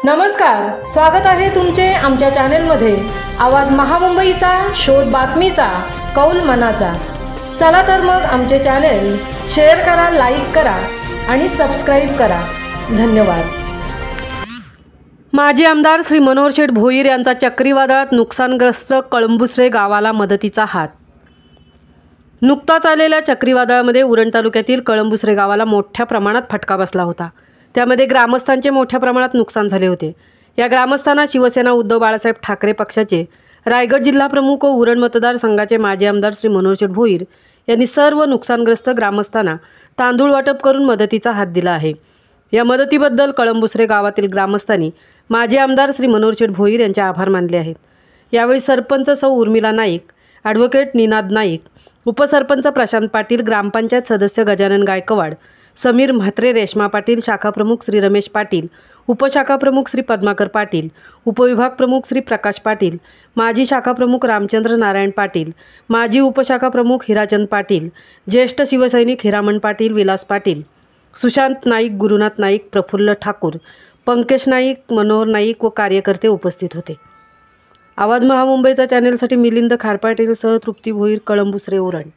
नमस्कार, स्वागत आहे तुमचे आमच्या चॅनलमध्ये। आवाज महामुंबईचा, शोध बातमीचा, कौल मनाचा। चला तर मग आमचे चॅनल शेअर करा, लाईक करा आणि सबस्क्राइब करा। धन्यवाद। माजी आमदार श्री मनोहर शेठ भोईर यांचा चक्रीवादळात नुकसानग्रस्त कळंबुसरे गावाला मदतीचा हात। नुकताच आलेल्या चक्रीवादळामध्ये उरण तालुक्यातील कळंबुसरे गावाला मोठ्या प्रमाणात फटका बसला होता। त्यामध्ये ग्रामस्थांचे मोठ्या प्रमाणात नुकसान झाले होते। या ग्रामस्थांना शिवसेना उद्धव बाळासाहेब ठाकरे पक्षाचे रायगड जिल्हा प्रमुख व उरण मतदारसंघाचे माजी आमदार श्री मनोहर शेठ भोईर यांनी सर्व नुकसानग्रस्त ग्रामस्थांना तांदूळ वाटप करून मदतीचा हात दिला आहे। या मदतीबद्दल कळंबुसरे गावातील ग्रामस्थांनी माजी आमदार श्री मनोहर शेठ भोईर यांचे आभार मानले आहेत। यावेळी सरपंच सौ उर्मिला नाईक, ॲडव्होकेट निनाद नाईक, उपसरपंच प्रशांत पाटील, ग्रामपंचायत सदस्य गजानन गायकवाड, समीर म्हात्रे, रेश्मा पाटील, शाखा प्रमुख श्री रमेश पाटील, उपशाखा प्रमुख श्री पद्माकर पाटील, उपविभाग प्रमुख श्री प्रकाश पाटील, माजी शाखा प्रमुख रामचंद्र नारायण पाटील, माजी उपशाखा प्रमुख हिराचंद पाटील, ज्येष्ठ शिवसैनिक हिरामण पाटील, विलास पाटील, सुशांत नाईक, गुरुनाथ नाईक, प्रफुल्ल ठाकूर, पंकज नाईक, मनोहर नाईक व कार्यकर्ते उपस्थित होते। आवाज महामुंबईचा चॅनलसाठी मिलिंद खारपाटीलसह तृप्ती भोईर, कळंबुसरे, उरण।